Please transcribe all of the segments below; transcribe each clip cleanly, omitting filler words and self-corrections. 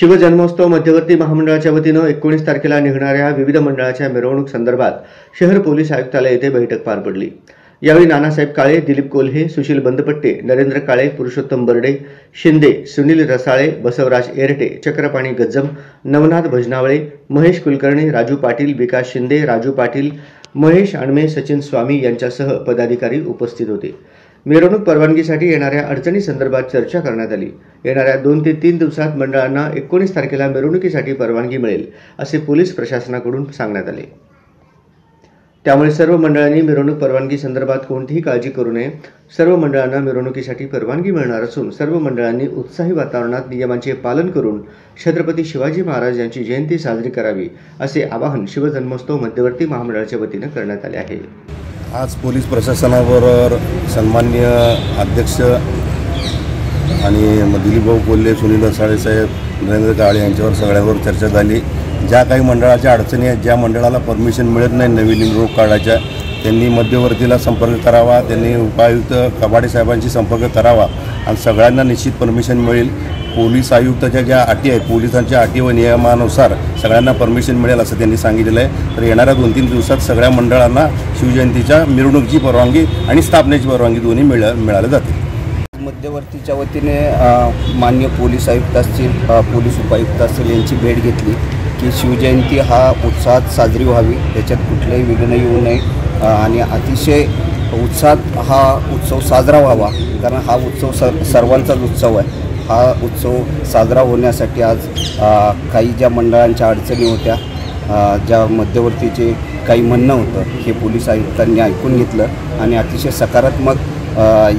शिवजन्मोत्सव मध्यवर्ती महामंडळाच्या वतीनं 19 तारखेला निघणाऱ्या विविध मंडळाच्या मिरवणूक संदर्भात शहर पोलीस आयुक्तालय येथे बैठक पार पडली। यावेळी नानासाहेब काळे, दिलीप कोल्हे, सुशील बंदपट्टे, नरेंद्र काळे, पुरुषोत्तम बर्डे, शिंदे, सुनील रसाळे, बसवराज एरटे, चक्रपाणी गज्जम, नवनाथ भजनावळे, महेश कुलकर्णी, राजू पाटील, विकास शिंदे, राजू पाटील, महेश आणमे, सचिन स्वामी यांच्यासह पदाधिकारी उपस्थित होते। मिरवणूक परवानगीसाठी येणाऱ्या अडचणी संदर्भात चर्चा करण्यात आली। येणाऱ्या 2 ते 3 दिवसात मंडळांना 19 तारखेला मिरवणुकीसाठी परवानगी मिळेल असे पोलीस प्रशासनाकडून सांगण्यात आले। त्यामुळे सर्व मंडळांनी मिरवणूक परवानगी संदर्भात कोणतीही काळजी करू नये। सर्व मंडळांना मिरवणुकीसाठी परवानगी मिळणार असून सर्व मंडळांनी उत्साही वातावरणात नियमांचे पालन करून छत्रपती शिवाजी महाराज यांची जयंती साजरी करावी असे आवाहन शिवजन्मोत्सव मध्यवर्ती महामंडळाच्या वतीने करण्यात आले आहे। आज पोलीस प्रशासनाबरोबर सन्माननीय अध्यक्ष आणि दिलीपभाऊ कोल्हे, सुनील रसाळे साहेब, नरेंद्र काळे यांच्यावर सगळ्यावर चर्चा झाली। ज्या काही मंडळाच्या अडचणी आहेत, ज्या मंडळाला परमिशन मिळत नाही नवीन मिरवणूक काढायच्या, त्यांनी मध्यवर्तीला संपर्क करावा, त्यांनी उपायुक्त कबाडे साहेबांशी संपर्क करावा आणि सगळ्यांना निश्चित परमिशन मिळेल। पोलीस आयुक्ताच्या ज्या अटी आहेत, पोलिसांच्या अटी व नियमानुसार सगळ्यांना परमिशन मिळेल असं त्यांनी सांगितलेलं आहे। तर येणाऱ्या 2-3 दिवसात सगळ्या मंडळांना शिवजयंतीच्या मिरवणुकीची परवानगी आणि स्थापनेची परवानगी दोन्ही मिळाले जातील। मध्यवर्तीच्या वतीने माननीय पोलीस आयुक्त असतील, पोलीस उपायुक्त असतील यांची भेट घेतली की शिवजयंती हा उत्साहात साजरी व्हावी, त्याच्यात कुठलंही विघ्न येऊ नये आणि अतिशय उत्साहात हा उत्सव साजरा व्हावा, कारण हा उत्सव सर्वांचाच उत्सव आहे। हा उत्सव साजरा होण्यासाठी आज काही ज्या मंडळांच्या अडचणी होत्या, ज्या मध्यवर्तीचे काही म्हणणं होतं, हे पोलीस आयुक्तांनी ऐकून घेतलं आणि अतिशय सकारात्मक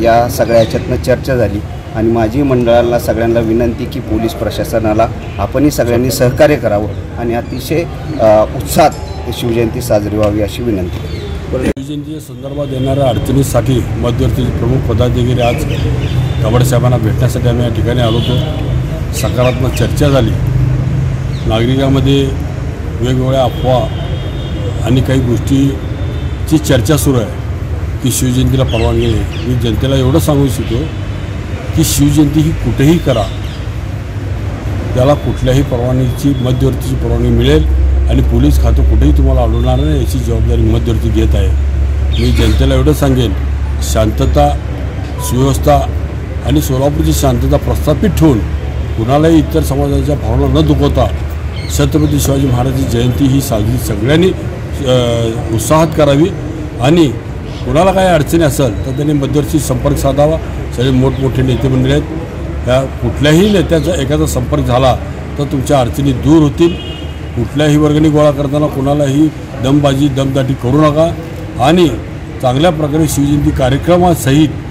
या सगळ्या ह्याच्यातनं चर्चा झाली आणि माझी मंडळाला सगळ्यांना विनंती की पोलीस प्रशासनाला आपणही सगळ्यांनी सहकार्य करावं आणि अतिशय उत्साहात शिवजयंती साजरी व्हावी अशी विनंती। शिवजयंतीच्या संदर्भात येणाऱ्या अडचणीसाठी मध्यवर्तीचे प्रमुख पदाधिकारी आज कबाडे साहेबांना भेटण्यासाठी आम्ही या ठिकाणी आलो होतो। सकारात्मक चर्चा झाली। नागरिकांमध्ये वेगवेगळ्या अफवा आणि काही गोष्टीची चर्चा सुरू आहे की शिवजयंतीला परवानगी नाही। मी जनतेला एवढं सांगू इच्छितो की शिवजयंती ही कुठेही करा, त्याला कुठल्याही परवानगीची मध्यवर्तीची परवानगी मिळेल आणि पोलीस खातं कुठेही तुम्हाला अडवणार नाही याची जबाबदारी मध्यवर्ती घेत आहे। मी जनतेला एवढं सांगेन, शांतता, सुव्यवस्था आणि सोलापूरची शांतता प्रस्थापित ठेवून कुणालाही इतर समाजाच्या भावना न दुखवता छत्रपती शिवाजी महाराजांची जयंती ही साजरी सगळ्यांनी उत्साहात करावी आणि कुणाला काही अडचणी असेल तर त्यांनी मध्यवर्ती संपर्क साधावा। सगळे मोठमोठे नेते मंडळी आहेत, या कुठल्याही नेत्याचा एखादा संपर्क झाला तर तुमच्या अडचणी दूर होतील। कुठल्याही वर्गणी गोळा करताना कुणालाही दमबाजी, दमदाटी करू नका आणि चांगल्या प्रकारे शिवजयंती कार्यक्रमासहित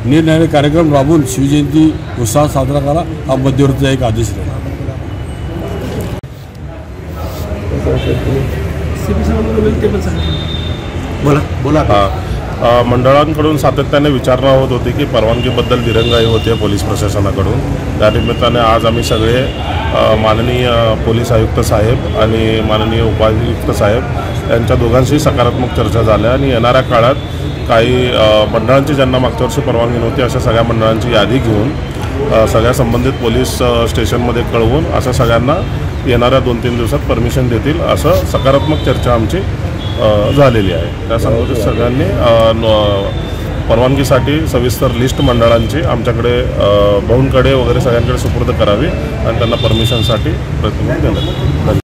निरनिराळे कार्यक्रम राबवून शिवजयंती उत्साहात साजरा करा, हा मध्यवर्तीचा एक आदेश राहील। मंडळांकडून सातत्याने विचारणा होत होती की परवानगीबद्दल दिरंगाई होते पोलीस प्रशासनाकडून। त्या निमित्ताने आज आम्ही सगळे माननीय पोलीस आयुक्त साहेब आणि माननीय उपायुक्त साहेब यांच्या दोघांशी सकारात्मक चर्चा झाल्या आणि येणाऱ्या काळात काही मंडळांची ज्यांना मागच्या वर्षी परवानगी नव्हती अशा सगळ्या मंडळांची यादी घेऊन सगळ्या संबंधित पोलीस स्टेशनमध्ये कळवून अशा सगळ्यांना येणाऱ्या 2-3 दिवसात परमिशन देतील असं सकारात्मक चर्चा आमची झालेली आहे। त्या संबंधित सगळ्यांनी परवानगीसाठी सविस्तर लिस्ट मंडळांची आमच्याकडे भाऊंकडे वगैरे सगळ्यांकडे सुपूर्द करावी आणि त्यांना परमिशनसाठी प्रयत्न देण्यात।